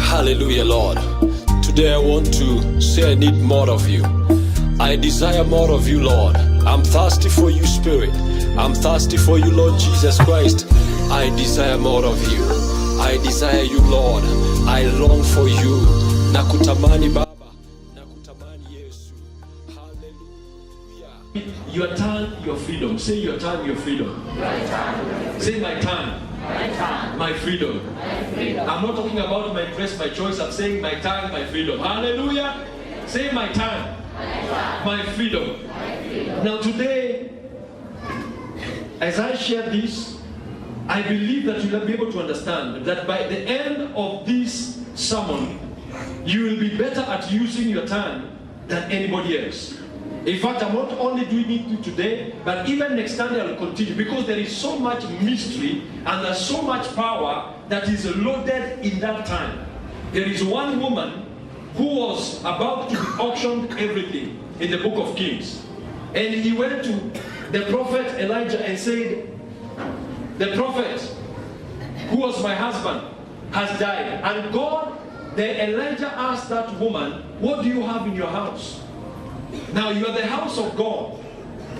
Hallelujah, Lord. Today I want to say I need more of you. I desire more of you, Lord. I'm thirsty for you, Spirit. I'm thirsty for you, Lord Jesus Christ. I desire more of you. I desire you, Lord. I long for you. Nakutamani Baba. Nakutamani Yesu. Hallelujah. Your turn, your freedom. Say your turn, your freedom. Say my turn. My freedom. I'm not talking about my dress, my choice. I'm saying my time, my freedom. Hallelujah. Say my time. My freedom. Now today, as I share this, I believe that you'll be able to understand that by the end of this sermon, you will be better at using your time than anybody else. In fact, I'm not only doing it today, but even next Sunday I will continue, because there is so much mystery and there's so much power that is loaded in that time. There is one woman who was about to be auctioned everything in the book of Kings. And he went to the prophet Elijah and said, the prophet who was my husband has died. And Elijah asked that woman, what do you have in your house? Now you are the house of God,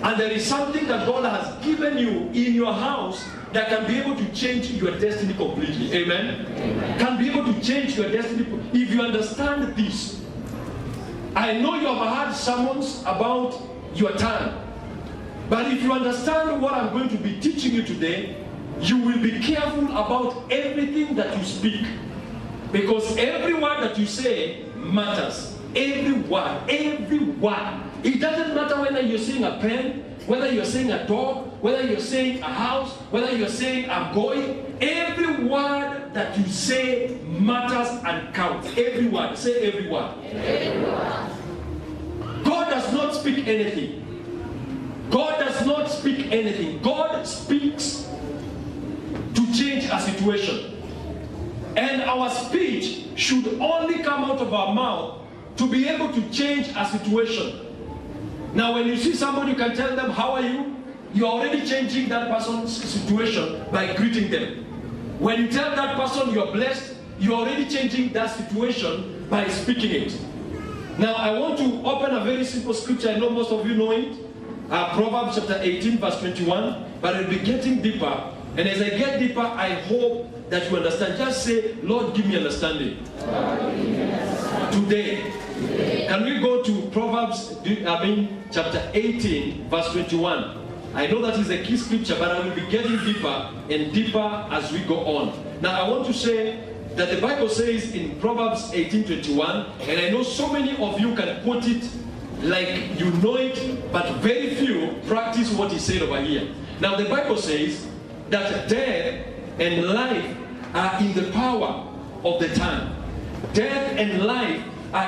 and there is something that God has given you in your house that can be able to change your destiny completely. Amen? Amen. Can be able to change your destiny. If you understand this, I know you have had sermons about your time, but if you understand what I'm going to be teaching you today, you will be careful about everything that you speak, because every word that you say matters. Every word, every word. It doesn't matter whether you're saying a pen, whether you're saying a dog, whether you're saying a house, whether you're saying I'm going. Every word that you say matters and counts. Every word. Say every word. Every word. God does not speak anything. God does not speak anything. God speaks to change a situation. And our speech should only come out of our mouth to be able to change a situation. Now when you see somebody, you can tell them, how are you? You're already changing that person's situation by greeting them. When you tell that person you're blessed, you're already changing that situation by speaking it. Now I want to open a very simple scripture. I know most of you know it. Proverbs chapter 18 verse 21. But I'll be getting deeper. And as I get deeper, I hope that you understand. Just say, Lord, give me understanding. Today. Can we go to Proverbs, chapter 18, verse 21? I know that is a key scripture, but I will be getting deeper and deeper as we go on. Now, I want to say that the Bible says in Proverbs 18:21, and I know so many of you can quote it like you know it, but very few practice what is said over here. Now, the Bible says that death and life are in the power of the tongue. Death and life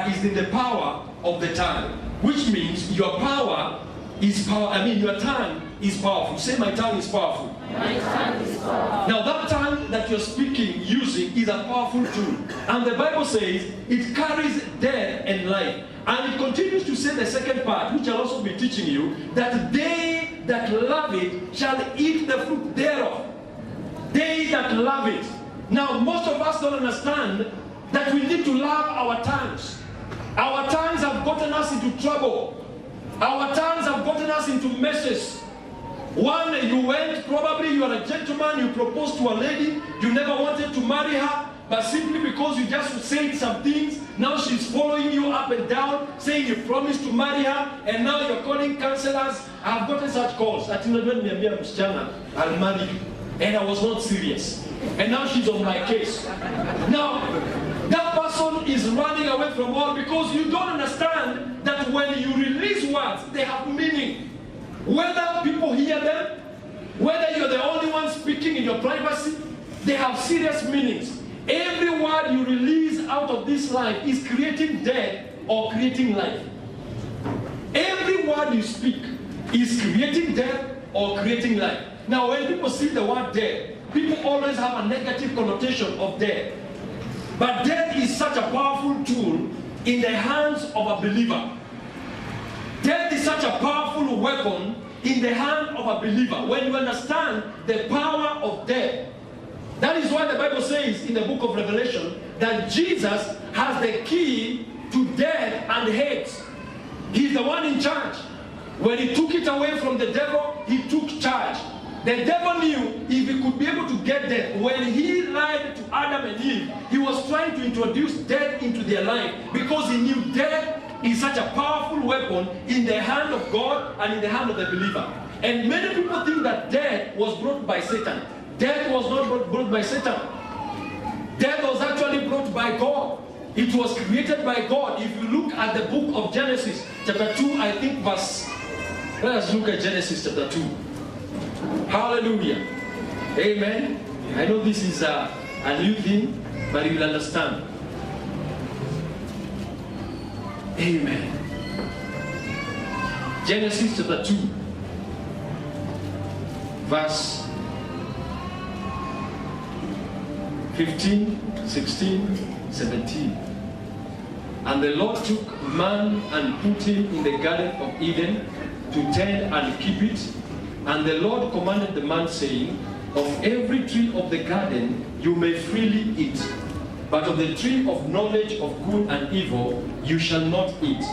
is in the power of the tongue, which means your power is power. Your tongue is powerful. Say, my tongue is powerful. My tongue is powerful. Now, that tongue that you're speaking, using, is a powerful tool. And the Bible says it carries death and life. And it continues to say the second part, which I'll also be teaching you, that they that love it shall eat the fruit thereof. They that love it. Now, most of us don't understand that we need to love our tongues. Our tongues have gotten us into trouble. Our tongues have gotten us into messes. One, you went, probably you are a gentleman, you proposed to a lady, you never wanted to marry her, but simply because you just said some things, now she's following you up and down, saying you promised to marry her, and now you're calling counselors. I've gotten such calls. I'll marry you. And I was not serious. And now she's on my case. Now, that person is running away from all because you don't understand that when you release words, they have meaning. Whether people hear them, whether you're the only one speaking in your privacy, they have serious meanings. Every word you release out of this life is creating death or creating life. Every word you speak is creating death or creating life. Now, when people see the word death, people always have a negative connotation of death. But death is such a powerful tool in the hands of a believer. Death is such a powerful weapon in the hand of a believer. When you understand the power of death, That is why the Bible says in the book of Revelation that Jesus has the key to death and hate. He's the one in charge. When he took it away from the devil, he took charge. The devil knew if he could be able to get death. When he lied to Adam and Eve, he was trying to introduce death into their life because he knew death is such a powerful weapon in the hand of God and in the hand of the believer. And many people think that death was brought by Satan. Death was not brought by Satan. Death was actually brought by God. It was created by God. If you look at the book of Genesis, chapter 2, I think verse... Let us look at Genesis chapter 2. Hallelujah. Amen. I know this is a new thing, but you will understand. Amen. Genesis chapter 2, verse 15, 16, 17. And the Lord took man and put him in the garden of Eden to tend and keep it. And the Lord commanded the man, saying, of every tree of the garden you may freely eat, but of the tree of knowledge of good and evil you shall not eat.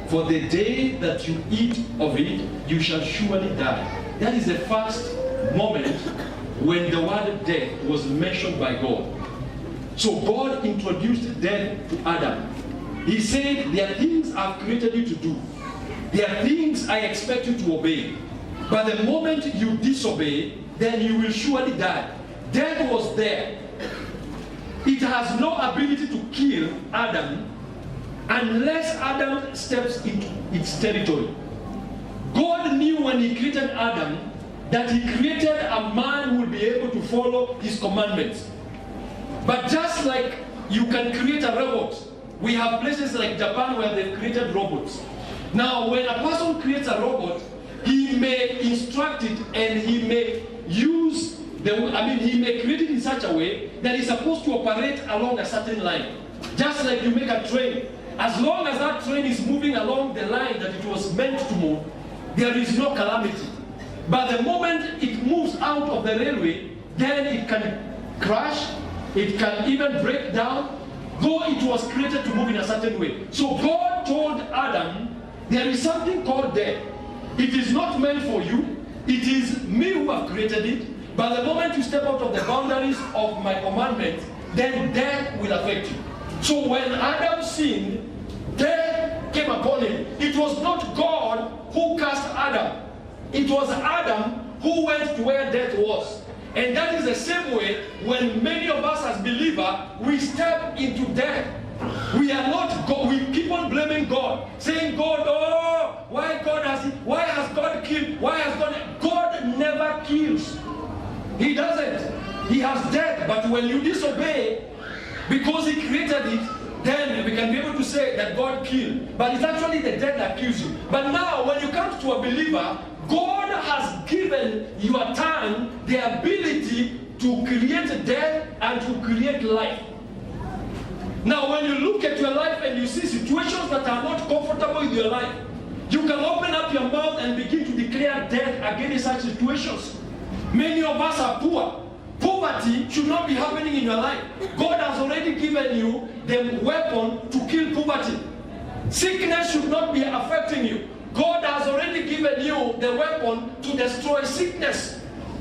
For the day that you eat of it, you shall surely die. That is the first moment when the word death was mentioned by God. So God introduced death to Adam. He said, there are things I've created you to do. There are things I expect you to obey. But the moment you disobey, then you will surely die. Death was there. It has no ability to kill Adam unless Adam steps into its territory. God knew when he created Adam that he created a man who will be able to follow his commandments. But just like you can create a robot, we have places like Japan where they've created robots. Now, when a person creates a robot, he may instruct it and he may use he may create it in such a way that it's supposed to operate along a certain line. Just like you make a train. As long as that train is moving along the line that it was meant to move, there is no calamity. But the moment it moves out of the railway, then it can crash, it can even break down, though it was created to move in a certain way. So God told Adam, there is something called death. It is not meant for you. It is me who have created it. But the moment you step out of the boundaries of my commandment, then death will affect you. So when Adam sinned, death came upon him. It was not God who cast Adam. It was Adam who went to where death was. And that is the same way when many of us as believers, we step into death. We are not God. We keep on blaming God, saying, God, oh, why has God killed? Why has God never kills. He doesn't. He has death. But when you disobey, because he created it, then we can be able to say that God killed. But it's actually the death that kills you. But now, when you come to a believer, God has given your tongue the ability to create death and to create life. Now, when you look at your life and you see situations that are not comfortable in your life, you can open up your mouth and begin to declare death against such situations. Many of us are poor. Poverty should not be happening in your life. God has already given you the weapon to kill poverty. Sickness should not be affecting you. God has already given you the weapon to destroy sickness.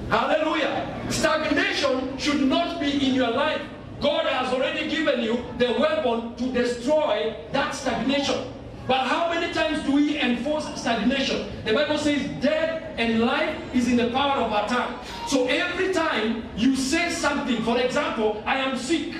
Hallelujah. Stagnation should not be in your life. God has already given you the weapon to destroy that stagnation. But how many times do we enforce stagnation? The Bible says death and life is in the power of our tongue. So every time you say something, for example, I am sick,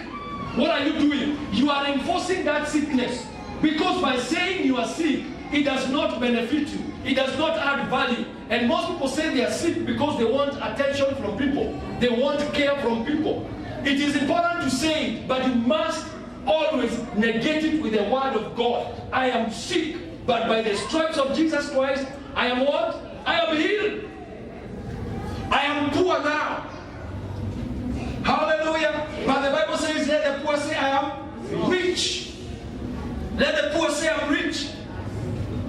what are you doing? You are enforcing that sickness. Because by saying you are sick, it does not benefit you. It does not add value. And most people say they are sick because they want attention from people. They want care from people. It is important to say it, but you must always negate it with the word of God. I am sick, but by the stripes of Jesus Christ, I am what? I am healed. I am poor now. Hallelujah. But the Bible says, let the poor say, I am rich. Let the poor say, I am rich.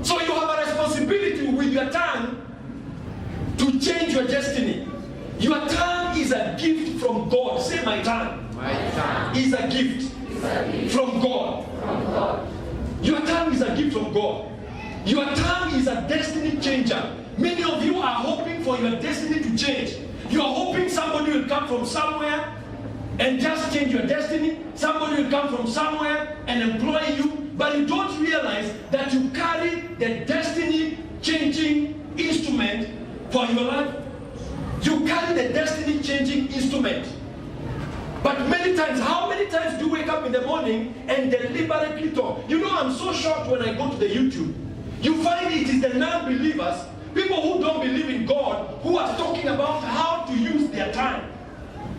So you have a responsibility with your tongue to change your destiny. Your tongue is a gift from God. Say, my a gift from God. Your tongue is a gift from God. Your tongue is a destiny changer. Many of you are hoping for your destiny to change. You are hoping somebody will come from somewhere and just change your destiny. Somebody will come from somewhere and employ you. But you don't realize that you carry the destiny-changing instrument for your life. You carry the destiny-changing instrument. But many times, how many times do you wake up in the morning and deliberately talk? You know, I'm so shocked when I go to the YouTube. You find it is the non-believers, people who don't believe in God, who are talking about how to use their time.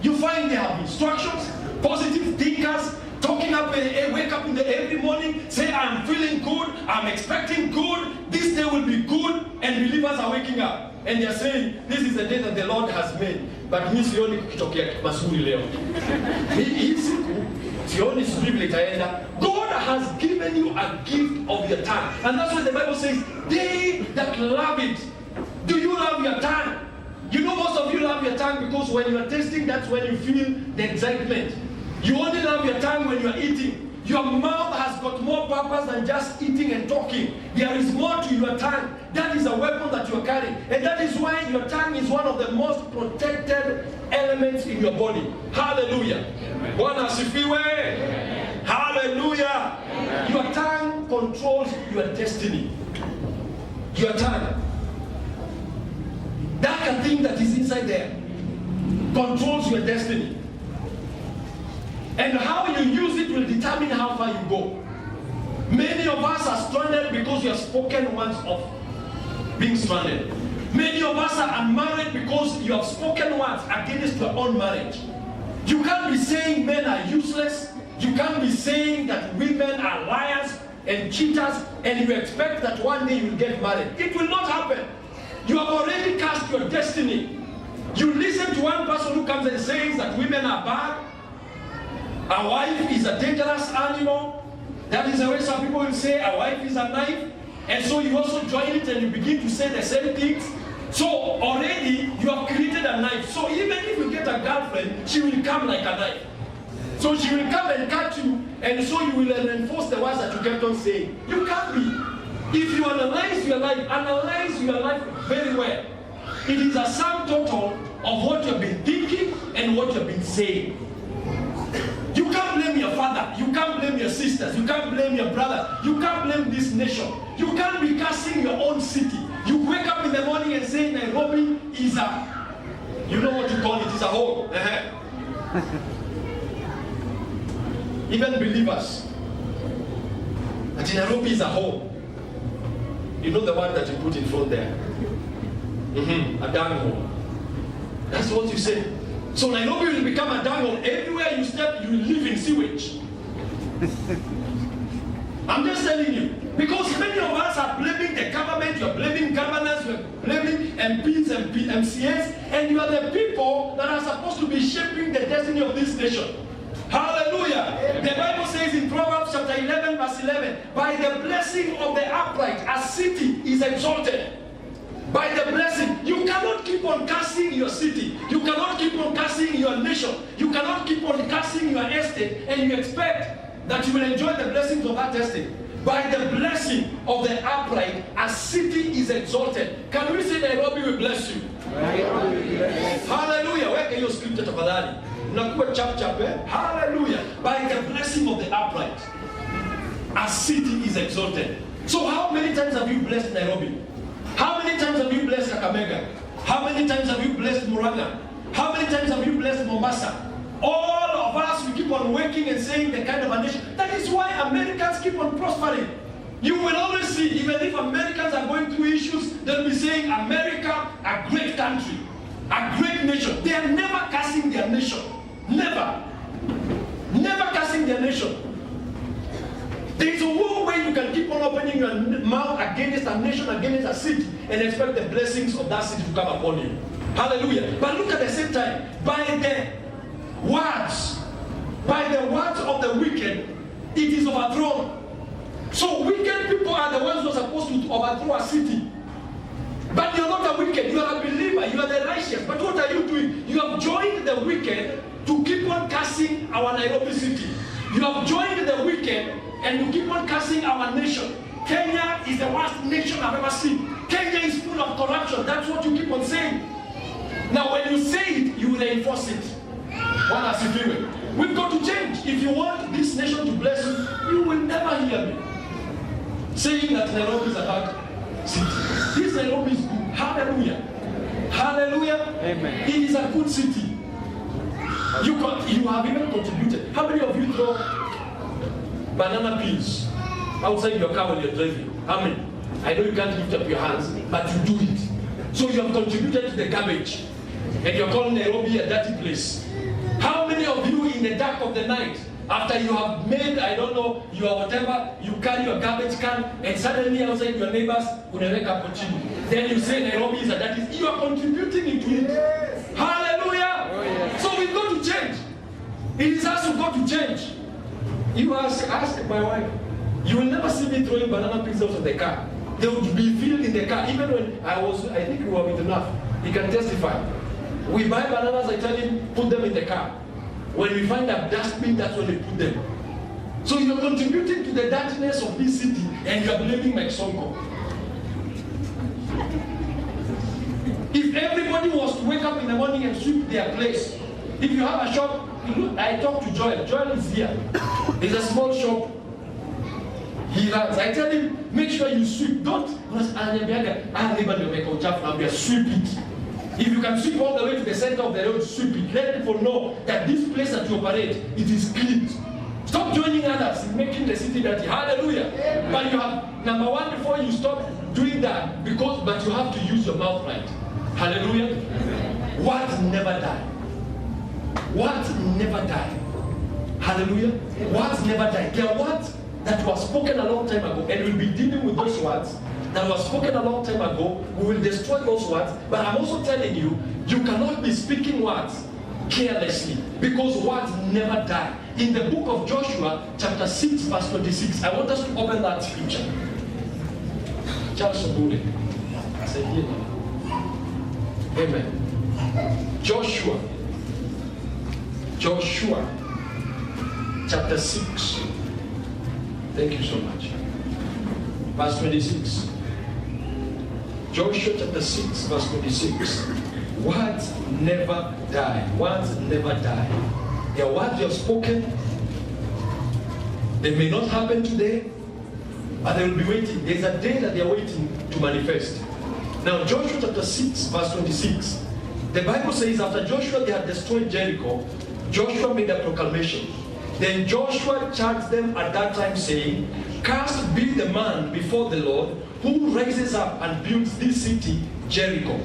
You find they have instructions, positive thinkers, talking up, wake up every morning, say, I'm feeling good, I'm expecting good, this day will be good, and believers are waking up. And they're saying, this is the day that the Lord has made. But mi sioni kukitokea mazuri leo. Hii siku sioni sijui vile itaenda. God has given you a gift of your tongue. And that's what the Bible says, they that love it. Do you love your tongue? You know, most of you love your tongue because when you are tasting, that's when you feel the excitement. You only love your tongue when you are eating. Your mouth has got more purpose than just eating and talking. There is more to your tongue. That is a weapon that you are carrying. And that is why your tongue is one of the most protected elements in your body. Hallelujah. Bwana asifiwe. Hallelujah. Amen. Your tongue controls your destiny. Your tongue. That thing that is inside there controls your destiny. And how you use it will determine how far you go. Many of us are stranded because you have spoken words of being stranded. Many of us are unmarried because you have spoken words against your own marriage. You can't be saying men are useless. You can't be saying that women are liars and cheaters and you expect that one day you will get married. It will not happen. You have already cast your destiny. You listen to one person who comes and says that women are bad. A wife is a dangerous animal. That is the way some people will say a wife is a knife. And so you also join it and you begin to say the same things. So already you have created a knife. So even if you get a girlfriend, she will come like a knife. So she will come and cut you, and so you will enforce the words that you kept on saying. You can't be. If you analyze your life very well. It is a sum total of what you have been thinking and what you have been saying. You can't blame your father. You can't blame your sisters. You can't blame your brothers. You can't blame this nation. You can't be cursing your own city. You wake up in the morning and say Nairobi is a, you know what you call it, is a hole. Even believers, that Nairobi is a hole. You know the one that you put in front there? A dung hole. That's what you say. So Nairobi will become a dung hole. Everywhere you step, you will live in sewage. I'm just telling you. Because many of us are blaming the government, you're blaming governors, you're blaming MPs and MCAs, and you are the people that are supposed to be shaping the destiny of this nation. Hallelujah. Amen. The Bible says in Proverbs chapter 11 verse 11, by the blessing of the upright, a city is exalted. By the blessing. You cannot keep on cursing your city. You cannot keep on cursing your nation. You cannot keep on cursing your estate and you expect that you will enjoy the blessings of that estate. By the blessing of the upright, a city is exalted. Can we say Nairobi will bless you? Hallelujah. Where can you scripture tafadhali? Nakuwa chap chap. Hallelujah. By the blessing of the upright, a city is exalted. So how many times have you blessed Nairobi? How many times have you blessed Kakamega? How many times have you blessed Muranga? How many times have you blessed Mombasa? All of us, we keep on working and saying the kind of a nation. That is why Americans keep on prospering. You will always see, even if Americans are going through issues, they'll be saying, America, a great country, a great nation. They are never cursing their nation. Never. Never cursing their nation. There is no way you can keep on opening your mouth against a nation, against a city, and expect the blessings of that city to come upon you. Hallelujah. But look at the same time, by the words of the wicked, it is overthrown. So wicked people are the ones who are supposed to overthrow a city. But you are not a wicked, you are a believer, you are the righteous. But what are you doing? You have joined the wicked to keep on cursing our Nairobi city. You have joined the wicked and you keep on cursing our nation. Kenya is the worst nation I've ever seen. Kenya is full of corruption. That's what you keep on saying. Now when you say it, you reinforce it. What has he doing? We've got to change. If you want this nation to bless you, you will never hear me saying that Nairobi is a bad city. This Nairobi is good. Hallelujah. Hallelujah. Amen. It is a good city. You have even contributed. How many of you throw banana peels outside your car when you're driving? How many? I know you can't lift up your hands, but you do it. So you have contributed to the garbage. And you're calling Nairobi a dirty place. How many of you in the dark of the night, after you have made, I don't know, your whatever, you carry your garbage can, and suddenly outside your neighbors, unaweka hapo chini. Then you say Nairobi is a dirty, you are contributing into it. Yes. Hallelujah! Oh, yes. So we've got to change. It is us who've got to change. You ask my wife, you will never see me throwing banana peels out of the car. They would be filled in the car. Even when I think we were with enough. He can testify. We buy bananas, I tell him, put them in the car. When we find a dustbin, that's when we put them. So you're contributing to the dirtiness of this city and you're blaming Mike Sonko. If everybody was to wake up in the morning and sweep their place, if you have a shop, I talk to Joel. Joel is here. It's a small shop. He runs. I tell him, make sure you sweep. Don't sweep it. If you can sweep all the way to the center of the road, sweep it. Let people know that this place that you operate, it is clean. Stop joining others in making the city dirty. Hallelujah. Amen. But you have, number one, before you stop doing that, but you have to use your mouth right. Hallelujah. Amen. Words never die. Words never die. Hallelujah. Amen. Words never die. There are words that were spoken a long time ago, and we'll be dealing with those words that was spoken a long time ago. We will destroy those words. But I'm also telling you, you cannot be speaking words carelessly, because words never die. In the book of Joshua, chapter 6, verse 26, I want us to open that scripture. Charles Obule. Amen. Joshua, chapter 6. Thank you so much. Verse 26. Joshua chapter 6, verse 26. Words never die. Words never die. There are words you have spoken. They may not happen today, but they will be waiting. There's a day that they are waiting to manifest. Now, Joshua chapter 6, verse 26. The Bible says after Joshua they had destroyed Jericho, Joshua made a proclamation. Then Joshua charged them at that time, saying, "Cursed be the man before the Lord who raises up and builds this city, Jericho.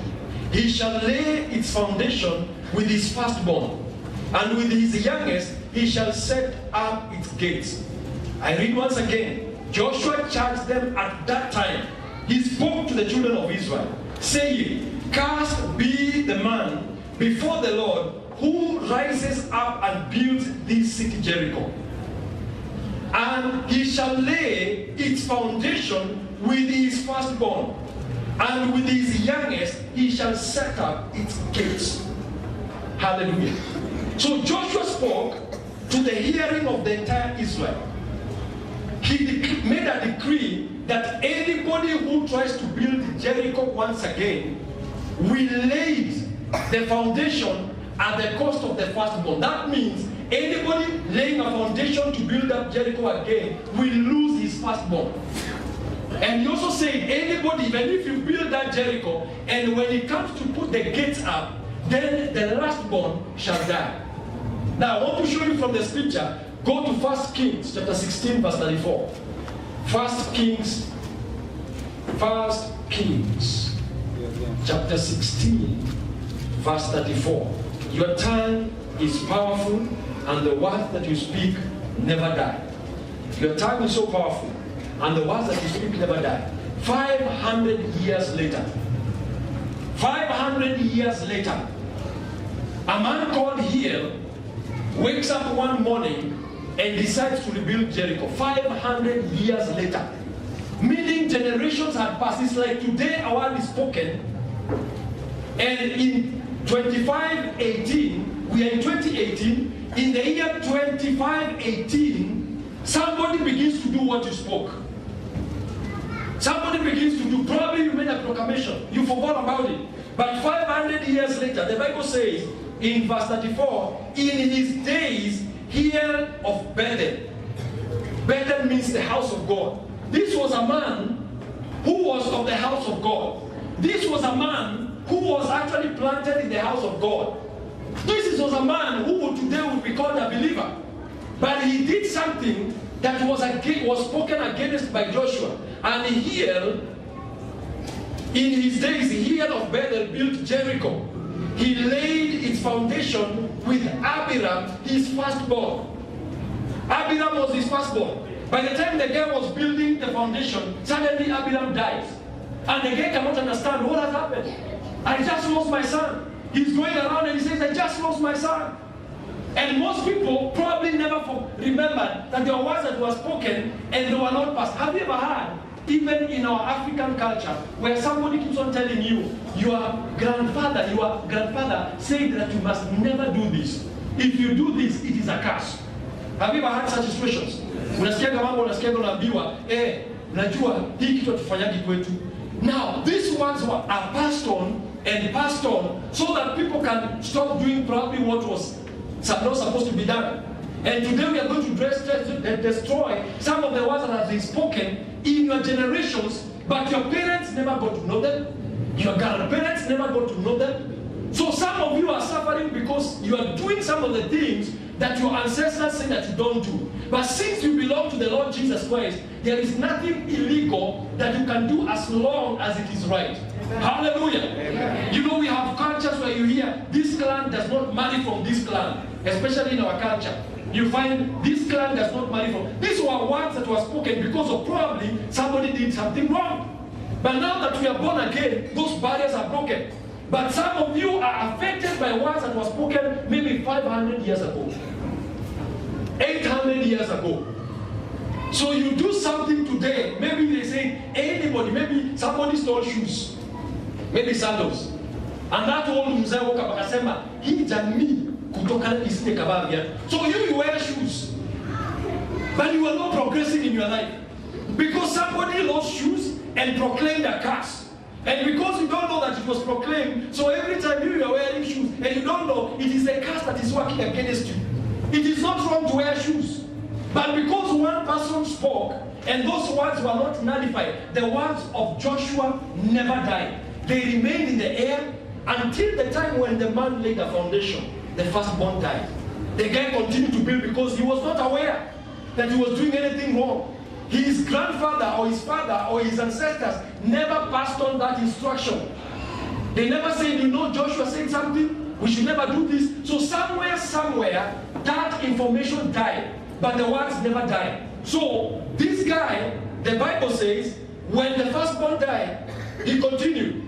He shall lay its foundation with his firstborn, and with his youngest he shall set up its gates." I read once again. Joshua charged them at that time. He spoke to the children of Israel, saying, "Cursed be the man before the Lord who rises up and builds this city Jericho. And he shall lay its foundation with his firstborn, and with his youngest he shall set up its gates." Hallelujah. So Joshua spoke to the hearing of the entire Israel. He made a decree that anybody who tries to build Jericho once again will lay the foundation at the cost of the firstborn. That means anybody laying a foundation to build up Jericho again will lose his firstborn. And he also said, anybody, even if you build that Jericho, and when it comes to put the gates up, then the lastborn shall die. Now I want to show you from the scripture. Go to 1 Kings chapter 16, verse 34. 1 Kings chapter 16, verse 34. Your tongue is powerful, and the words that you speak never die. Your tongue is so powerful, and the words that you speak never die. 500 years later, 500 years later, a man called Hiel wakes up one morning and decides to rebuild Jericho. 500 years later, meaning generations had passed. It's like today a word is spoken, and in 2518, we are in 2018. In the year 2518, somebody begins to do what you spoke. Somebody begins to do, probably you made a proclamation, you forgot about it. But 500 years later, the Bible says in verse 34, in his days, hear of Bethel. Bethel means the house of God. This was a man who was of the house of God. This was a man who was actually planted in the house of God. This was a man who today would be called a believer. But he did something that was spoken against by Joshua. And here, in his days, here of Bethel built Jericho. He laid its foundation with Abiram, his firstborn. Abiram was his firstborn. By the time the guy was building the foundation, suddenly Abiram dies. And the guy cannot understand what has happened. I just lost my son. He's going around and he says, I just lost my son. And most people probably never remembered that there were words that were spoken and they were not passed. Have you ever heard, even in our African culture, where somebody keeps on telling you, your grandfather said that you must never do this. If you do this, it is a curse. Have you ever had such situations? Unasikia mambo, unasikia unaambiwa, najua hii kitu tufanyagi kwetu. Now, these words are passed on so that people can stop doing probably what was not supposed to be done. And today we are going to destroy some of the words that have been spoken in your generations, but your parents never got to know them. Your grandparents never got to know them. So some of you are suffering because you are doing some of the things that your ancestors say that you don't do. But since you belong to the Lord Jesus Christ, there is nothing illegal that you can do as long as it is right. Amen. Hallelujah. Amen. You know, we have cultures where you hear, this clan does not marry from this clan, especially in our culture. You find this clan does not marry from. These were words that were spoken because of probably somebody did something wrong. But now that we are born again, those barriers are broken. But some of you are affected by words that were spoken maybe 500 years ago, 800 years ago. So you do something today, maybe they say anybody, maybe somebody stole shoes, maybe sandals. And that old mzee woke up akasema, hii jamii kutoka isije kabavya. So you wear shoes, but you are not progressing in your life. Because somebody lost shoes and proclaimed a curse. And because you don't know that it was proclaimed, so every time you are wearing shoes and you don't know, it is a curse that is working against you. It is not wrong to wear shoes. But because one person spoke and those words were not nullified, the words of Joshua never died. They remained in the air until the time when the man laid the foundation. The firstborn died. The guy continued to build because he was not aware that he was doing anything wrong. His grandfather or his father or his ancestors never passed on that instruction. They never said, you know, Joshua said something, we should never do this. So somewhere, that information died, but the words never died. So this guy, the Bible says, when the firstborn died, he continued.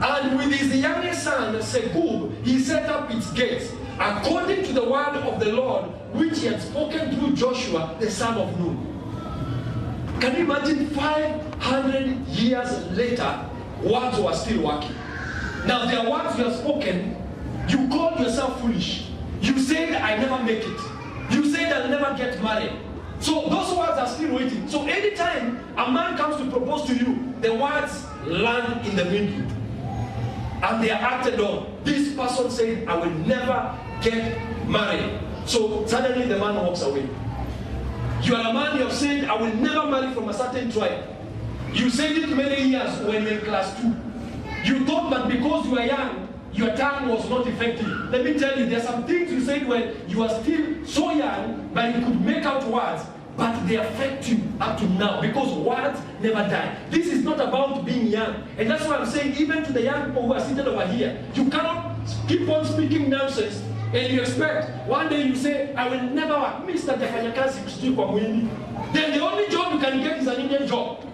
And with his youngest son, Segub, he set up its gates, according to the word of the Lord, which he had spoken through Joshua, the son of Nun. Can you imagine 500 years later, words were still working? Now, there are words you have spoken, you called yourself foolish. You said, I never make it. You said, I'll never get married. So those words are still waiting. So anytime a man comes to propose to you, the words land in the middle. And they are acted on. This person said, I will never get married. So suddenly the man walks away. You are a man, you have said, I will never marry from a certain tribe. You said it many years when you were in class 2. You thought that because you were young, your tongue was not effective. Let me tell you, there are some things you said when you are still so young, but you could make out words, but they affect you up to now because words never die. This is not about being young. And that's why I'm saying, even to the young people who are seated over here, you cannot keep on speaking nonsense. And you expect, one day you say, I will never work. Mr. Defanyakazi kusijui kwa mwini. Then the only job you can get is an Indian job.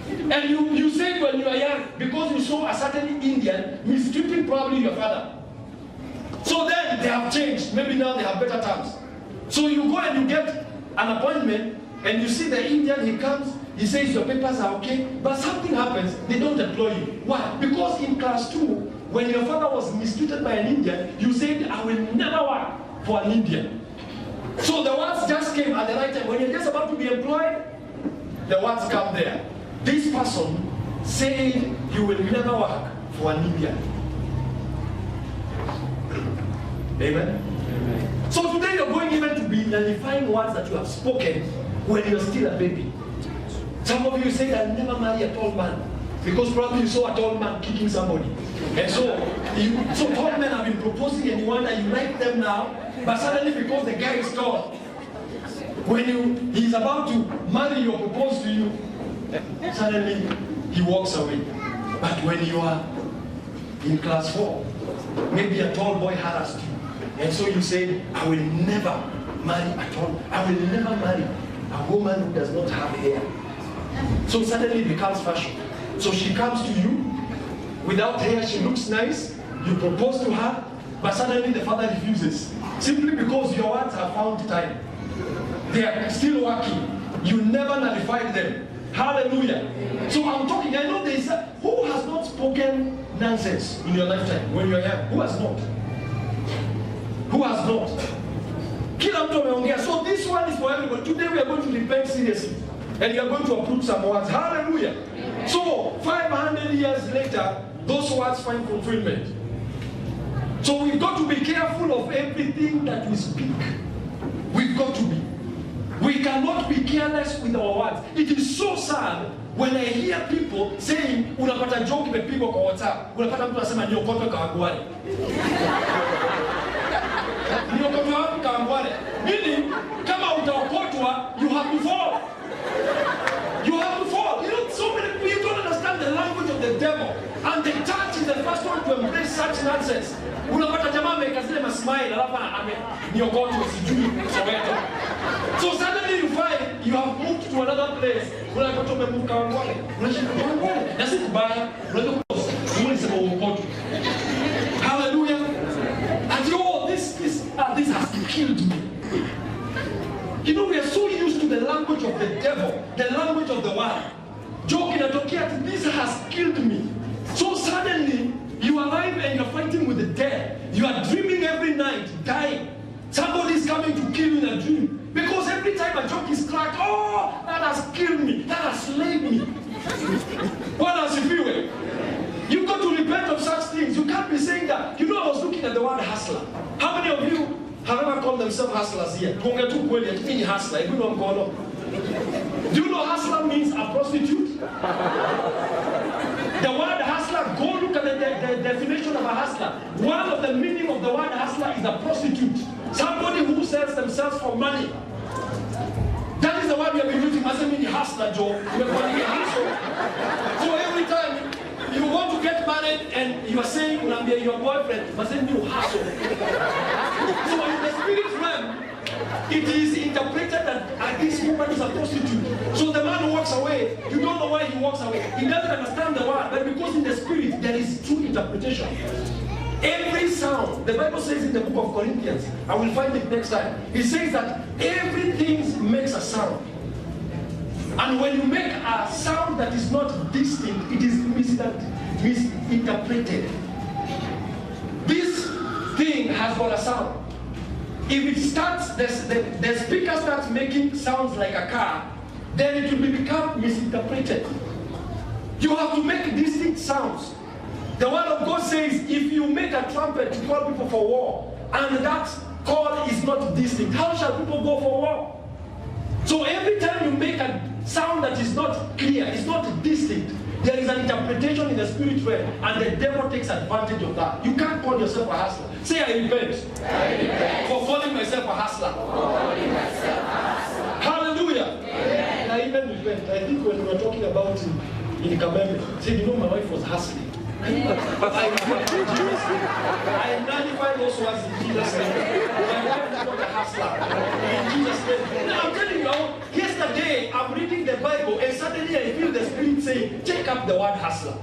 And you said when you are young, because you saw a certain Indian mistreating probably your father. So then they have changed. Maybe now they have better terms. So you go and you get an appointment, and you see the Indian, he comes, he says your papers are okay, but something happens, they don't employ you. Why? Because in class 2, when your father was mistreated by an Indian, you said, I will never work for an Indian. So the words just came at the right time. When you're just about to be employed, the words come there. This person said, you will never work for an Indian. Amen? Amen. So today you're going even to be nullifying words that you have spoken when you're still a baby. Some of you say, I'll never marry a tall man. Because probably you saw a tall man kicking somebody. And so tall men have been proposing and you wonder, you like them now, but suddenly because the guy is tall, when he's about to marry or propose to you, suddenly he walks away. But when you are in class 4, maybe a tall boy harassed you. And so you say, I will never marry a tall, I will never marry a woman who does not have hair. So suddenly it becomes fashion. So she comes to you, without hair, she looks nice, you propose to her, but suddenly the father refuses. Simply because your words have found time. They are still working. You never nullified them. Hallelujah. So I'm talking, I know there is who has not spoken nonsense in your lifetime when you're young? Who has not? Who has not? Kila mtu ameongea. So this one is for everyone. Today we are going to repent seriously. And you are going to uproot some words. Hallelujah. So 500 years later, those words find fulfillment. So we've got to be careful of everything that we speak. We've got to be. We cannot be careless with our words. It is so sad when I hear people saying, unapata joke imepigwa kwa WhatsApp. Unapata mtu anasema niokotwe Kawangware. Niokotwe wapi Kawangware? Meaning, kama utaokotwa, you have to fall. You have to fall. You know, so many people don't understand the language of the devil. And the church is the first one to embrace such nonsense. Unapata jamaa ameweka zile masmile alafu niokotwe sijui Soweto. So suddenly you find you have moved to another place. Unapata umemove Kawangware. Unashika Kawangware. Na si kubaya. Unajua sema uokotwe. Hallelujah. And this has killed me. You know, we are so used to the language of the devil, the language of the world. Joke inatokea, this has killed me. So suddenly, you arrive and you're fighting with the dead. You are dreaming every night, dying. Somebody is coming to kill you in a dream. Because every time a joke is cracked, oh, that has killed me, that has slayed me. What else if you will? You've got to repent of such things. You can't be saying that. You know, I was looking at the word hustler. How many of you have ever called themselves hustlers here? Do you know hustler means a prostitute? The word hustler, go look at the definition of a hustler. One of the meaning of the word hustler is a prostitute. Somebody who sells themselves for money. That is the word we have been using. Doesn't mean hustler, Joe. We are calling it hustle. So every time you want to get married and you are saying your boyfriend, but then you hustle. So in the spirit realm, it is interpreted that this woman is a prostitute. So the man walks away. You don't know why he walks away. He doesn't understand the word, but because in the spirit there is true interpretation. Every sound, the Bible says in the book of Corinthians, I will find it next time. It says that everything makes a sound. And when you make a sound that is not distinct, it is misinterpreted. This thing has got a sound. If it starts, the speaker starts making sounds like a car, then it will become misinterpreted. You have to make distinct sounds. The word of God says, if you make a trumpet to call people for war, and that call is not distinct, how shall people go for war? So every time you make a sound that is not clear, it's not distinct, there is an interpretation in the spirit realm, and the devil takes advantage of that. You can't call yourself a hustler. Say, I repent for calling myself a hustler. Hallelujah. Yeah. I even repent. I think when we were talking about in Kabembe, said, you know, my wife was hustling. I nullify those words in Jesus' name. My wife is not a hustler. In Jesus' name. Now I'm telling you, yesterday I'm reading the Bible and suddenly I feel the Spirit saying, take up the word hustler.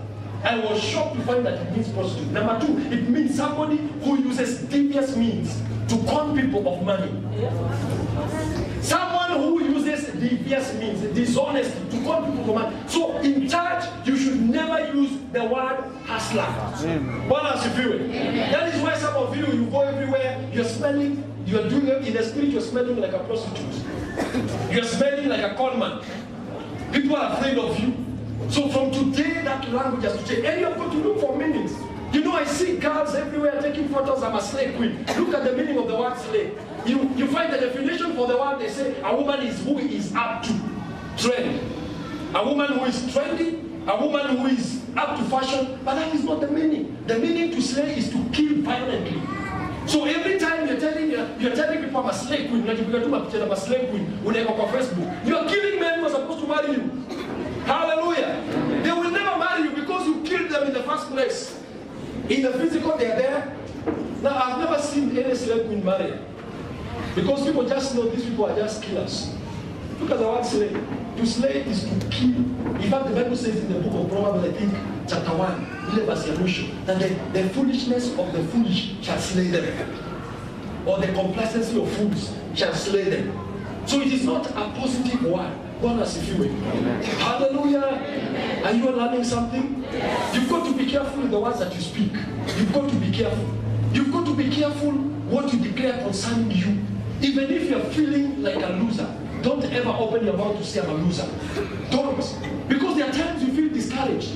I was shocked to find that it means prostitute. Number two, it means somebody who uses devious means to con people of money. Someone who uses devious means, dishonesty, to con people of money. So in church, you should never use use the word hustler. Bwana asifiwe. That is why some of you go everywhere, you're smelling, you're doing it in the spirit, you're smelling like a prostitute. You're smelling like a conman. People are afraid of you. So from today, that language has to change. And you've got to look for meanings. You know, I see girls everywhere taking photos. I'm a slave queen. Look at the meaning of the word slave. You find the definition for the word. They say a woman is who is up to trend. A woman who is trendy. A woman who is up to fashion. But that is not the meaning. The meaning to slay is to kill violently. So every time you're telling people I'm a slave queen, I'm a slave queen, on Facebook, you're killing men who are supposed to marry you. Hallelujah. They will never marry you because you killed them in the first place. In the physical, they are there. Now, I've never seen any slave queen marry. Because people just know these people are just killers. Look at the word slay. To slay is to kill. In fact, the Bible says in the book of Proverbs, I think, chapter 1, that the foolishness of the foolish shall slay them. Or the complacency of fools shall slay them. So it is not a positive word. God has if you will. Hallelujah. Amen. Are you learning something? Yes. You've got to be careful with the words that you speak. You've got to be careful. You've got to be careful what you declare concerning you. Even if you're feeling like a loser, don't ever open your mouth to say I'm a loser. Don't. Because there are times you feel discouraged.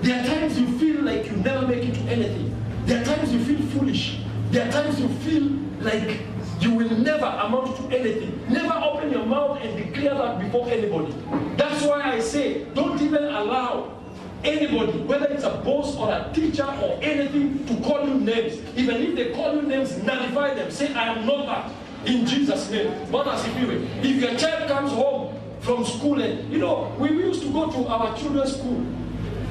There are times you feel like you never make it to anything. There are times you feel foolish. There are times you feel like you will never amount to anything. Never open your mouth and declare that before anybody. That's why I say, don't even allow anybody, whether it's a boss or a teacher or anything, to call you names. Even if they call you names, nullify them. Say, I am not that. In Jesus' name. If your child comes home from school and, you know, we used to go to our children's school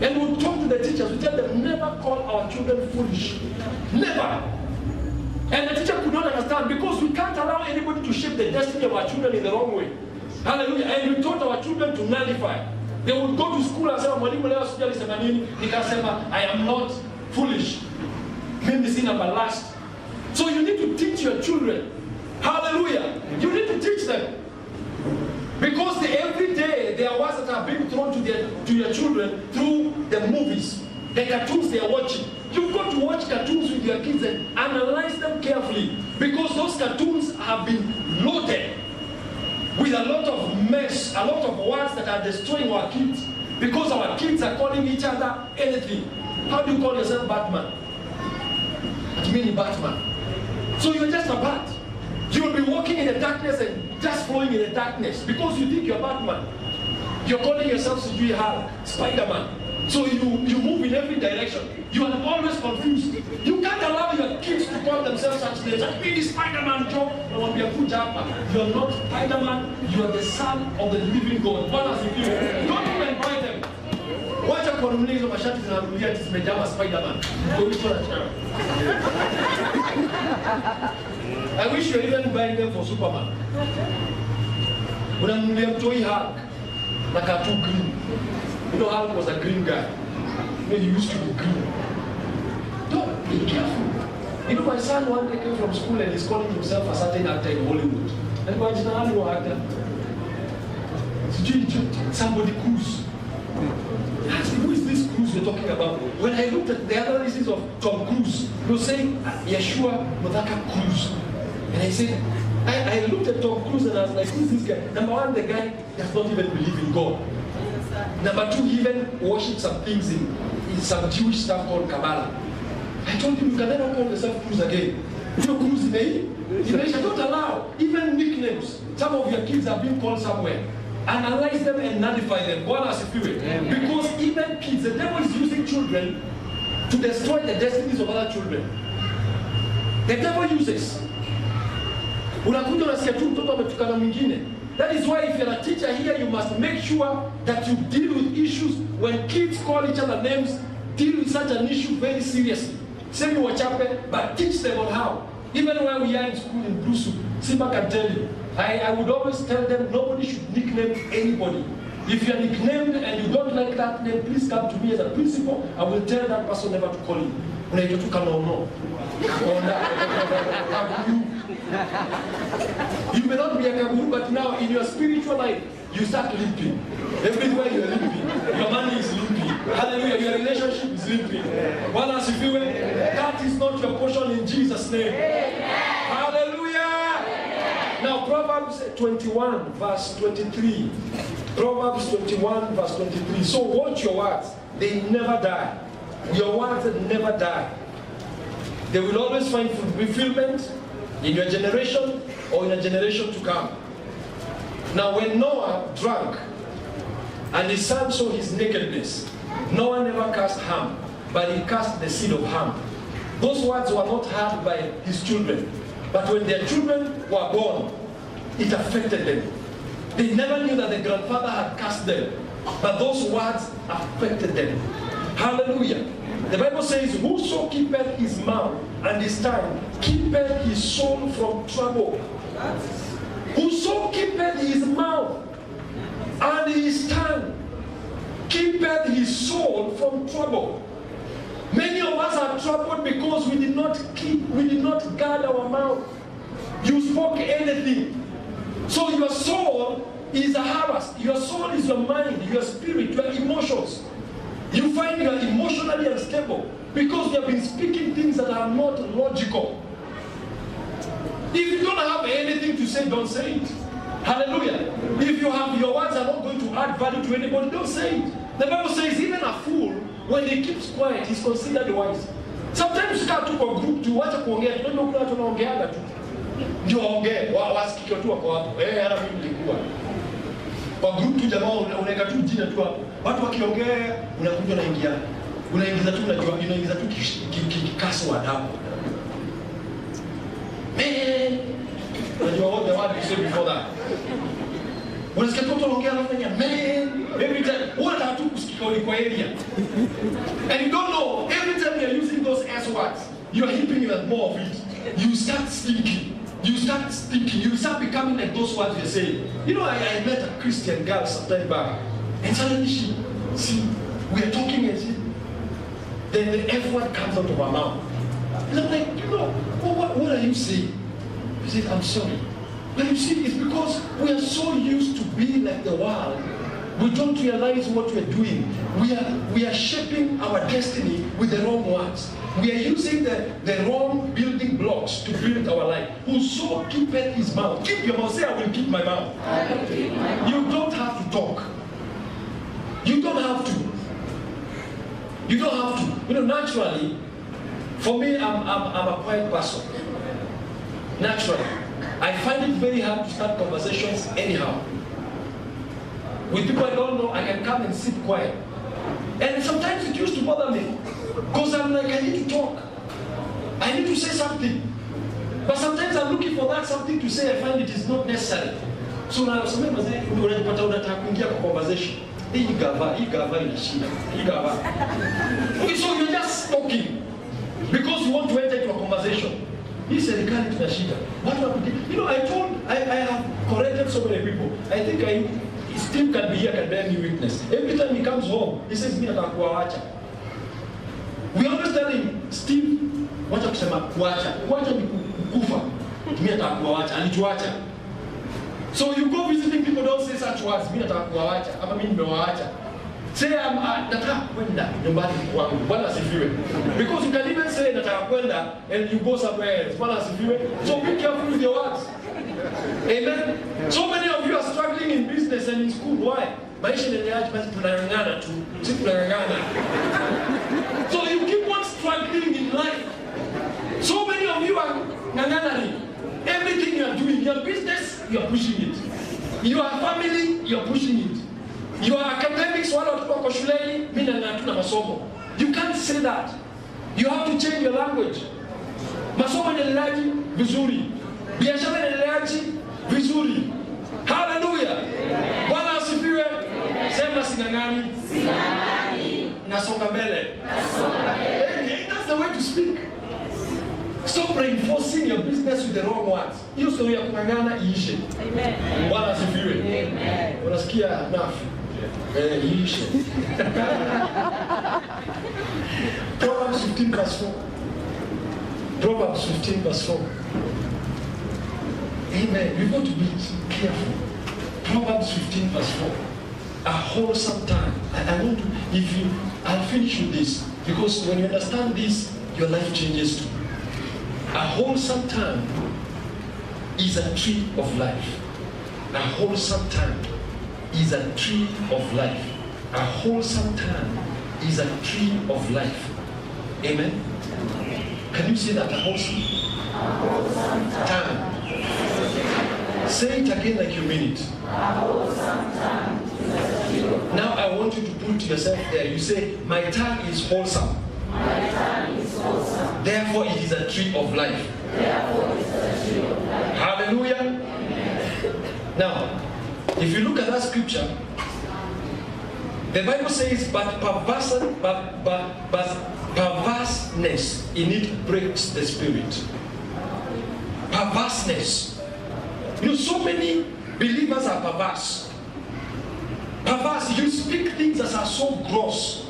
and we'll talk to the teachers. We tell them, never call our children foolish. Never. And the teacher could not understand because we can't allow anybody to shape the destiny of our children in the wrong way. Hallelujah. And we taught our children to nullify. They would go to school and say, I am not foolish. So you need to teach your children. Hallelujah. You need to teach them. Because every day there are words that are being thrown to your children through the movies, the cartoons they are watching. You've got to watch cartoons with your kids and analyze them carefully. Because those cartoons have been loaded with a lot of mess, a lot of words that are destroying our kids. Because our kids are calling each other anything. How do you call yourself Batman? What do you mean Batman? So you're just a bat. You'll be walking in the darkness and just flowing in the darkness because you think you're Batman. You're calling yourself Sujui Hal, Spider-Man. So you move in every direction. You are always confused. You can't allow your kids to call themselves such names. I mean, Spider-Man, Joe. You're not Spider-Man. You are the son of the living God. Don't even invite them. Watch out for the mashati zinarudia zimejaa Spider-Man. I wish you were even buying them for Superman. Unamnunulia mtoi Hulk na cartoon green. You know Hulk was a green guy. He used to be green. Don't be careful. You know my son one day came from school and he's calling himself a certain actor in Hollywood. And my general no actor. Somebody Cruise. Ask him, who is this Cruise we're talking about? When I looked at the analysis of Tom Cruise, he was saying Yeshua Modaka Cruise. And I said, I looked at Tom Cruise and I was like, who is this guy? Number one, the guy does not even believe in God. Number two, he even worships some things in some Jewish stuff called Kabbalah. I told him, you can never call yourself Cruise again. You know Cruise in a don't allow. Even nicknames. Some of your kids are being called somewhere. Analyze them and nullify them. God has if you will. Because even kids, the devil is using children to destroy the destinies of other children. The devil uses. That is why if you're a teacher here, you must make sure that you deal with issues when kids call each other names, deal with such an issue very seriously. Send you a chapter, but teach them on how. Even when we are in school in Brusu, Simba can tell you, I would always tell them nobody should nickname anybody. If you are nicknamed and you don't like that name, please come to me as a principal. I will tell that person never to call you. You may not be a kaburu, but now in your spiritual life, you start limping. Everywhere you're limping. Your money is limping. Hallelujah. Your relationship is limping. Bwana asifiwe. That is not your portion in Jesus' name. Hallelujah. Now Proverbs 21 verse 23. Proverbs 21 verse 23. So watch your words. They never die. Your words never die. They will always find fulfillment in your generation or in a generation to come. Now when Noah drank and his son saw his nakedness, Noah never cast Ham, but he cast the seed of Ham. Those words were not heard by his children, but when their children were born, it affected them. They never knew that the grandfather had cast them, but those words affected them. Hallelujah. The Bible says, whoso keepeth his mouth and his tongue keepeth his soul from trouble. Whoso keepeth his mouth and his tongue keepeth his soul from trouble. Many of us are troubled because we did not guard our mouth. You spoke anything. So your soul is harassed. Your soul is your mind, your spirit, your emotions. You find you are emotionally unstable because you have been speaking things that are not logical. If you don't have anything to say, don't say it. Hallelujah. If your words are not going to add value to anybody, don't say it. The Bible says even a fool, when he keeps quiet, is considered wise. Sometimes you can't talk a group to wacha kuongea, tunaenda kuna tunaongeaga tu. Ndio ongee, wasikike tu wako hapo. Hata mimi nilikuwa. Kwa group tu jamaa unaweka tu jina tu hapo. Watu wakiongea unakuja unaingiza tu unaingiza tu kikasi wa adabu. Man, unajua what the word you said before that. Unasikia tu ongea anafanya man every time what tu kusikika kwa area. And you don't know every time you are using those S words, you are heaping more of it. You start thinking. You start becoming like those words you're saying. You know, I met a Christian girl some time back, and suddenly we are talking and then the F word comes out of her mouth. And I'm like, you know, what are you saying? She said, I'm sorry. But you see, it's because we are so used to being like the world, we don't realize what we're doing. We are shaping our destiny with the wrong words. We are using the wrong building blocks to build our life. Whoso keepeth his mouth. Keep your mouth. Say, I will keep my mouth. You don't have to talk. You don't have to. You don't have to. You know, naturally, for me, I'm a quiet person. Naturally. I find it very hard to start conversations anyhow. With people I don't know, I can come and sit quiet. And sometimes it used to bother me. Because I'm like, I need to talk. I need to say something. But sometimes I'm looking for that something to say, I find it is not necessary. So now, sometimes unajipata unataka kuingia kwa conversation. Hii gava ina shida. Hii gava. Okay, so you're just talking. Because you want to enter into a conversation. Hii serikali tuna shida. You know, I have corrected so many people. I think Steve can be here, can bear me witness. Every time he comes home, he says, mimi nataka kuacha. We always tell him, Steve, wacha kusema kuacha. Kuacha ni kufa. Mimi nataka kuacha. Alituacha. So you go visiting people, don't say such words. Mimi nataka kuacha. Ama mimi nimewaacha. Say, nataka kwenda nyumbani kwangu. Bwana asifiwe. Because you can even say nataka kwenda and you go somewhere else. Bwana asifiwe. So be careful with your words. Amen. So many of you are struggling in business and in school. Why? Maisha yanayaje basi tunang'ang'ana tu. Sisi tunang'ang'ana. So you keep on struggling in life. So many of you are ng'ang'anani. Everything you are doing, your business, you are pushing it. Your family, you are pushing it. Your academics, wale watoto wako shuleni, mimi natuna masomo. You can't say that. You have to change your language. Masomo yanaendelea vizuri. Biashara inaendeleaje vizuri. Hallelujah. Bwana asifiwe. Sema singangani. Nasonga mbele. That's the way to speak. Stop reinforcing your business with the wrong words. Hiyo story ya kungangana iishe. Amen. Bwana asifiwe. Amen. Unasikia nafi. Iishe. Proverbs 15 verse 4. Proverbs 15 verse 4. Amen. We've got to be careful. Proverbs 15 verse 4. A wholesome tongue. I want to, if you I'll finish with this, because when you understand this, your life changes too. A wholesome tongue is a tree of life. A wholesome tongue is a tree of life. A wholesome tongue is a tree of life. Amen? Can you say that? A wholesome tongue. Say it again like you mean it. Now I want you to put yourself there. You say, my tongue is wholesome. Therefore it is a tree of life. Hallelujah. Now, if you look at that scripture, the Bible says, but perverseness in it breaks the spirit. Perverseness. You know, so many believers are perverse. Perverse, you speak things that are so gross.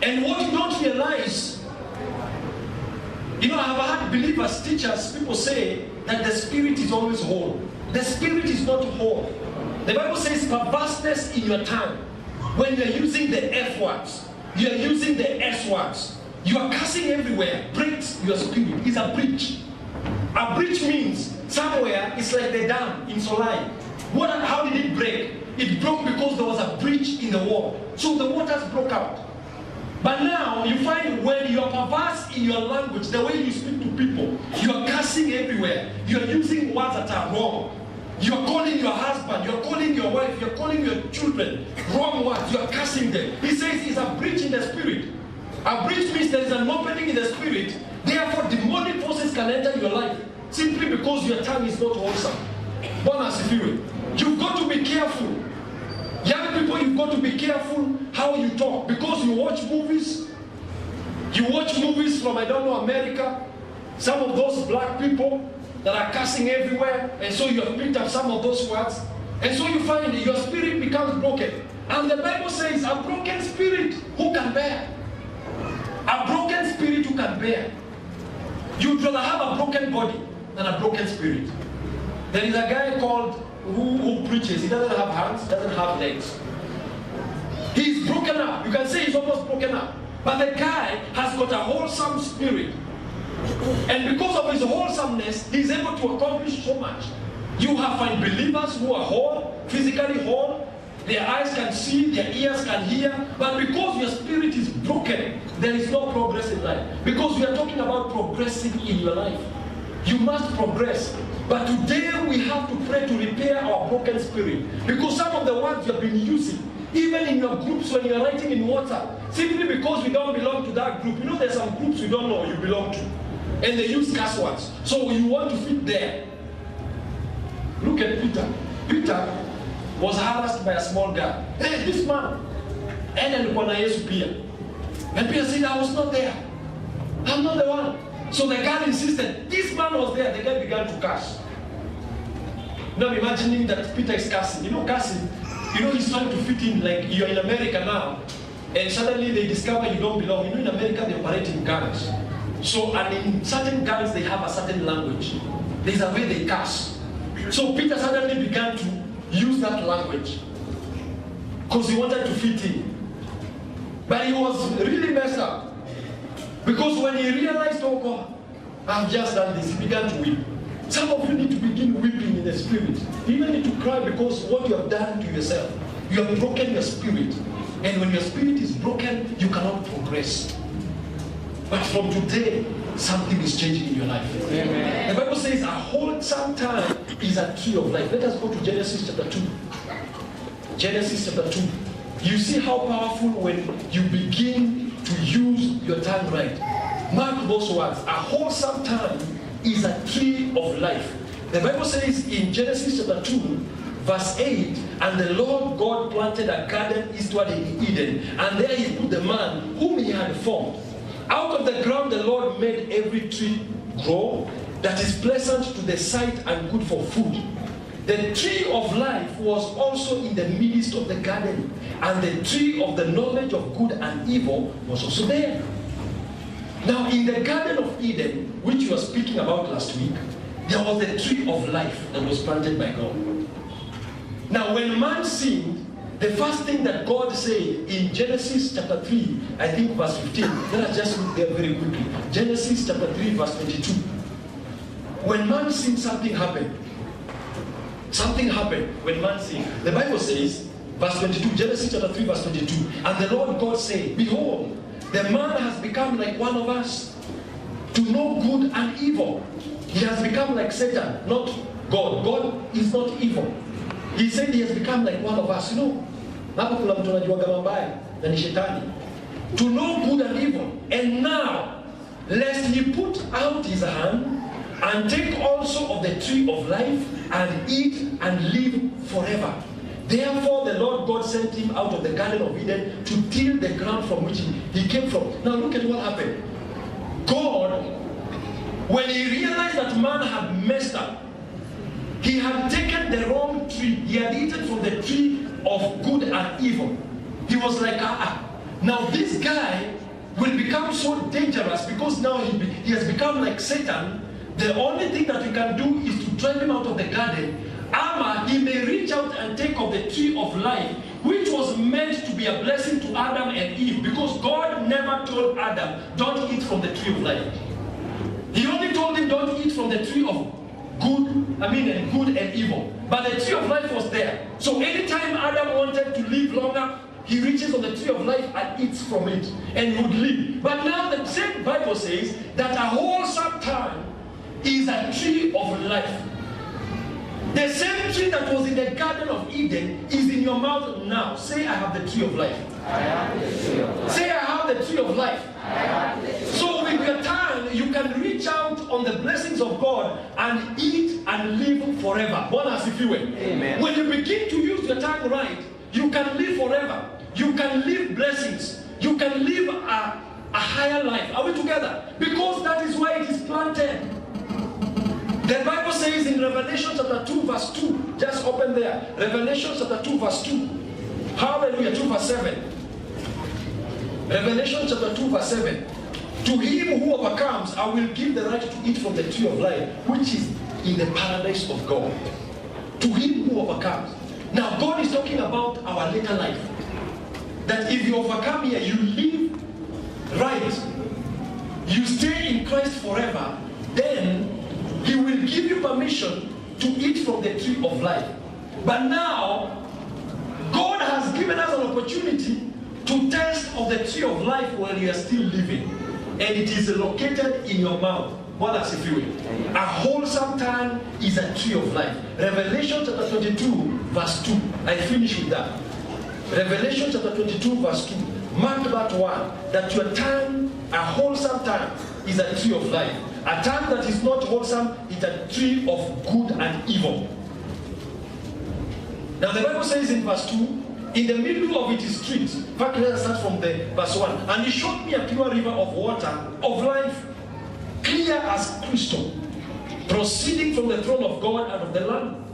And what you don't realize, you know, I have had believers, teachers, people say that the spirit is always whole. The spirit is not whole. The Bible says perverseness in your tongue. When you're using the F words, you're using the S words, you are cussing everywhere, breaks your spirit. It's a breach. A breach means somewhere it's like the dam in Solai. How did it break? It broke because there was a breach in the wall. So the waters broke out. But now you find when you are perverse in your language, the way you speak to people, you are cursing everywhere. You are using words that are wrong. You are calling your husband, you are calling your wife, you are calling your children wrong words. You are cursing them. He says it's a breach in the spirit. A breach means there is an opening in the spirit. Therefore, demonic forces can enter your life simply because your tongue is not wholesome. You've got to be careful. Young people, you've got to be careful how you talk, because you watch movies. You watch movies from, I don't know, America. Some of those black people that are cussing everywhere, and so you have picked up some of those words, and so you find that your spirit becomes broken. And the Bible says, a broken spirit, who can bear? A broken spirit who can bear. You'd rather have a broken body than a broken spirit. There is a guy called who preaches. He doesn't have hands, doesn't have legs. He's broken up. You can say he's almost broken up. But the guy has got a wholesome spirit. And because of his wholesomeness, he's able to accomplish so much. You have find believers who are whole, physically whole. Their eyes can see, their ears can hear. But because your spirit is broken, there is no progress in life. Because we are talking about progressing in your life. You must progress. But today we have to pray to repair our broken spirit. Because some of the words you have been using, even in your groups when you're writing in WhatsApp, simply because we don't belong to that group. You know there's some groups you don't know you belong to. And they use curse words. So you want to fit there. Look at Peter. Peter was harassed by a small guy. Hey, this man. And Peter said, I was not there. I'm not the one. So the guy insisted, this man was there. The guy began to curse. Now I'm imagining that Peter is cursing. You know, cursing, you know, he's trying to fit in, like you're in America now, and suddenly they discover you don't belong. You know, in America they operate in gangs. So, and in certain gangs they have a certain language. There's a way they curse. So Peter suddenly began to use that language because he wanted to fit in. But he was really messed up. Because when he realized, oh God, I've just done this, he began to weep. Some of you need to begin weeping in the spirit. You even need to cry because what you have done to yourself. You have broken your spirit. And when your spirit is broken, you cannot progress. But from today, something is changing in your life. Amen. The Bible says a wholesome tongue is a tree of life. Let us go to Genesis chapter 2. Genesis chapter 2. You see how powerful when you begin to use your tongue right. Mark those words. A wholesome tongue is a tree of life. The Bible says in Genesis chapter 2, verse 8, and the Lord God planted a garden eastward in Eden, and there he put the man whom he had formed. Out of the ground the Lord made every tree grow that is pleasant to the sight and good for food. The tree of life was also in the midst of the garden, and the tree of the knowledge of good and evil was also there. Now in the Garden of Eden, which we were speaking about last week, there was the tree of life that was planted by God. Now when man sinned, The first thing that God said in Genesis chapter 3, I think verse 15, let us just look there very quickly. Genesis chapter 3, verse 22. When man sinned, something happened. Something happened when man sinned. The Bible says, verse 22, Genesis chapter 3, verse 22, and the Lord God said, behold, the man has become like one of us, to know good and evil. He has become like Satan, not God. God is not evil. He said he has become like one of us. You know, hapo kuna mtu anajuaga mabaya na ni shetani. To know good and evil. And now, lest he put out his hand and take also of the tree of life and eat and live forever. Therefore the Lord God sent him out of the Garden of Eden to till the ground from which he came from. Now look at what happened. God, when he realized that man had messed up, he had taken the wrong tree. He had eaten from the tree of good and evil. He was like, now this guy will become so dangerous because now he has become like Satan. The only thing that we can do is to drive him out of the garden. Ama, he may reach out and take of the tree of life, which was meant to be a blessing to Adam and Eve, because God never told Adam, don't eat from the tree of life. He only told him, don't eat from the tree of good and evil. But the tree of life was there. So anytime Adam wanted to live longer, he reaches on the tree of life and eats from it and would live. But now the same Bible says that a wholesome time is a tree of life. The same tree that was in the Garden of Eden is in your mouth now. Say, I have the tree of life. I have the tree of life. Say, I have the tree of life. I have the tree of life. So with your tongue, you can reach out on the blessings of God and eat and live forever. Bwana asifiwe. Amen. When you begin to use your tongue right, you can live forever. You can live blessings. You can live a higher life. Are we together? Because that is why it is planted. The Bible says in Revelation chapter 2 verse 2, just open there. Revelation chapter 2 verse 2. Hallelujah, 2 verse 7. Revelation chapter 2 verse 7. To him who overcomes, I will give the right to eat from the tree of life, which is in the paradise of God. To him who overcomes. Now God is talking about our later life. That if you overcome here, you live right, you stay in Christ forever, then He will give you permission to eat from the tree of life. But now, God has given us an opportunity to taste of the tree of life while you are still living. And it is located in your mouth. Bwana asifiwe. A wholesome tongue is a tree of life. Revelation chapter 22 verse 2. I finish with that. Revelation chapter 22 verse 2. Mark that one, that your tongue, a wholesome tongue, is a tree of life. A tongue that is not wholesome is a tree of good and evil. Now the Bible says in verse 2, in the middle of it is streets. In fact, let us start from the verse 1. And he showed me a pure river of water, of life, clear as crystal, proceeding from the throne of God and of the Lamb.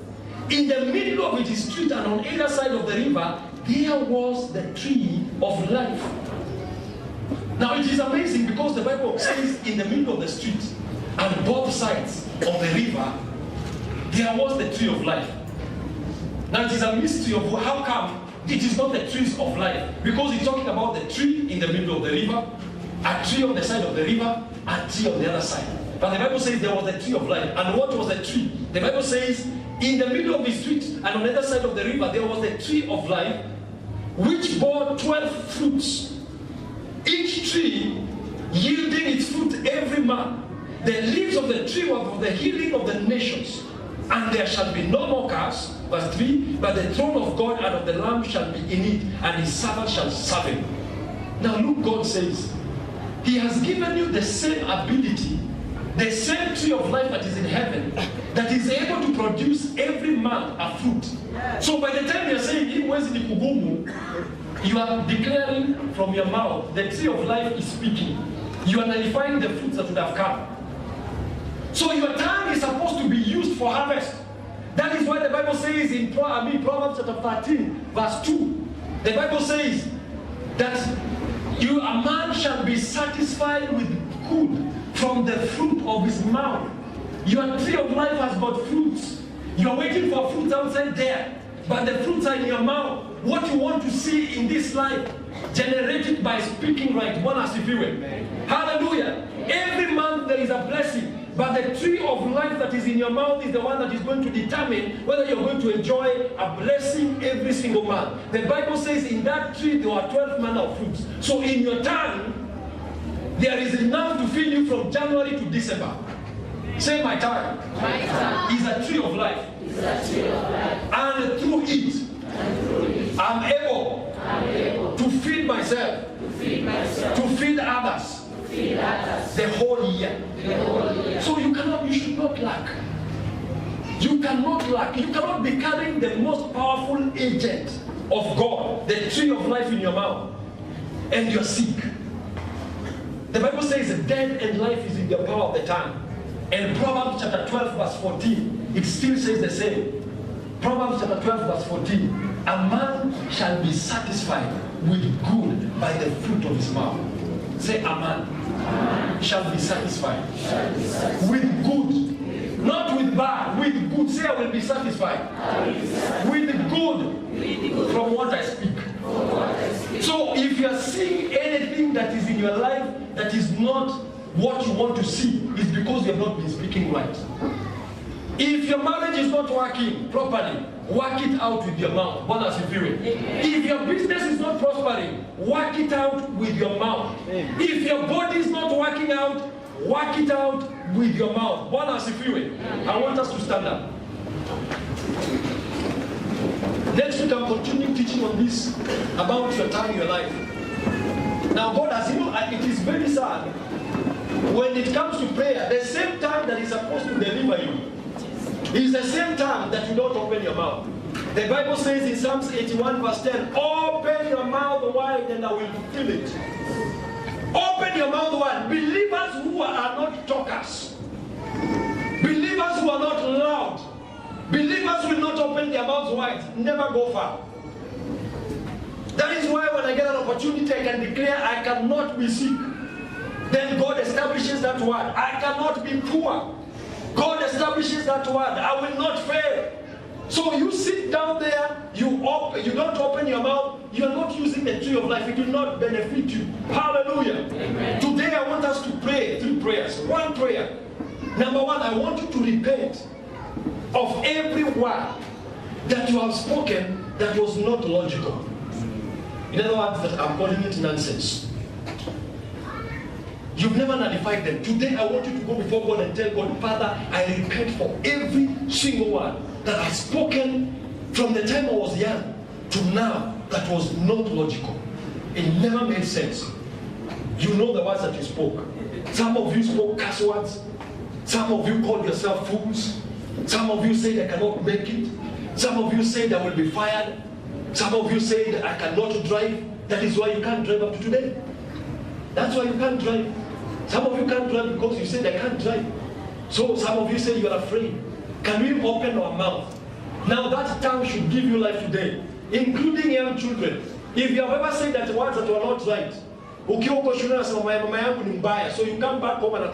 In the middle of it is street, and on either side of the river, there was the tree of life. Now it is amazing because the Bible says in the middle of the street, and both sides of the river, there was the tree of life. Now it is a mystery of how come it is not the trees of life. Because it's talking about the tree in the middle of the river, a tree on the side of the river, a tree on the other side. But the Bible says there was the tree of life. And what was the tree? The Bible says in the middle of the street and on the other side of the river, there was the tree of life, which bore 12 fruits, each tree yielding its fruit every month. The leaves of the tree were for the healing of the nations. And there shall be no more curse, verse 3, but the throne of God and of the Lamb shall be in it, and his servant shall serve him. Now look, God says, he has given you the same ability, the same tree of life that is in heaven, that is able to produce every month a fruit. So by the time you are saying, you are declaring from your mouth, the tree of life is speaking. You are nullifying the fruits that would have come. So your tongue is supposed to be used for harvest. That is why the Bible says in Proverbs chapter 13, verse 2, the Bible says that a man shall be satisfied with good from the fruit of his mouth. Your tree of life has got fruits. You are waiting for fruits outside there. but the fruits are in your mouth. What you want to see in this life, generated by speaking right. Hallelujah. Every month there is a blessing. But the tree of life that is in your mouth is the one that is going to determine whether you're going to enjoy a blessing every single month. The Bible says in that tree there are 12 manner of fruits. So in your tongue, there is enough to feed you from January to December. Say, my tongue is a tree of life. And through it, I'm able to feed myself, to feed others. The whole year. So you should not lack. You cannot lack. You cannot be carrying the most powerful agent of God, the tree of life in your mouth, and you're sick. The Bible says death and life is in the power of the tongue. And Proverbs chapter 12 verse 14, it still says the same. Proverbs chapter 12 verse 14, a man shall be satisfied with good by the fruit of his mouth. Say, a man shall be satisfied with good, not with bad, with good. Say, I will be satisfied with good from what I speak. So if you are seeing anything that is in your life that is not what you want to see, it's because you have not been speaking right. If your marriage is not working properly, work it out with your mouth. If your business is not prospering, work it out with your mouth. If your body is not working out, work it out with your mouth. I want us to stand up. Next week I'm continuing teaching on this about your time, your life. Now God, as you know, it is very sad when it comes to prayer, the same time that He's supposed to deliver you is the same time that you don't open your mouth. The Bible says in Psalms 81 verse 10, open your mouth wide and I will fill it. Open your mouth wide. Believers who are not talkers, believers who are not loud, believers will not open their mouths wide, never go far. That is why when I get an opportunity, I can declare I cannot be sick. Then God establishes that word. I cannot be poor. God establishes that word. I will not fail. So you sit down there, you don't open your mouth, you are not using the tree of life. It will not benefit you. Hallelujah. Amen. Today I want us to pray 3 prayers. One prayer. Number one, I want you to repent of every word that you have spoken that was not logical. In other words, that I'm calling it nonsense. You've never nullified them. Today I want you to go before God and tell God, Father, I repent for every single word that I've spoken from the time I was young to now that was not logical. It never made sense. You know the words that you spoke. Some of you spoke curse words. Some of you called yourself fools. Some of you said I cannot make it. Some of you said I will be fired. Some of you said I cannot drive. That is why you can't drive up to today. That's why you can't drive. Some of you can't drive because you said I can't drive. So some of you said you are afraid. Can we open our mouth? Now that tongue should give you life today, including young children. If you have ever said that words that were not right, so you come back home and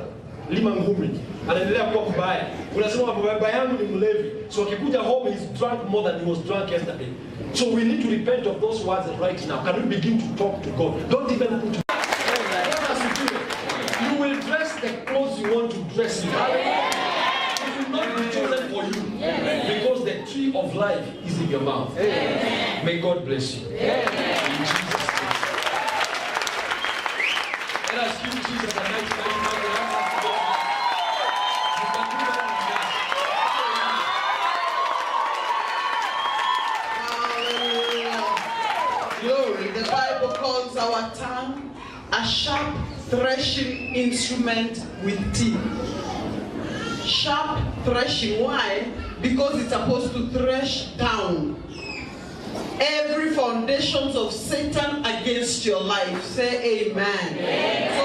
lima ngumi anaendelea kuwa mbaya. Unasema baba yangu ni mlevi. So akikuja home he's drunk more than he was drunk yesterday. So we need to repent of those words right now. Can we begin to talk to God? Don't even put you will dress the clothes you want to dress in. It will not be chosen for you. Because the tree of life is in your mouth. May God bless you. In Jesus' name. Let us give Jesus a nice Glory. The Bible calls our tongue a sharp threshing instrument with teeth. Sharp threshing. Why? Because it's supposed to thresh down every foundations of Satan against your life. Say amen. Amen. So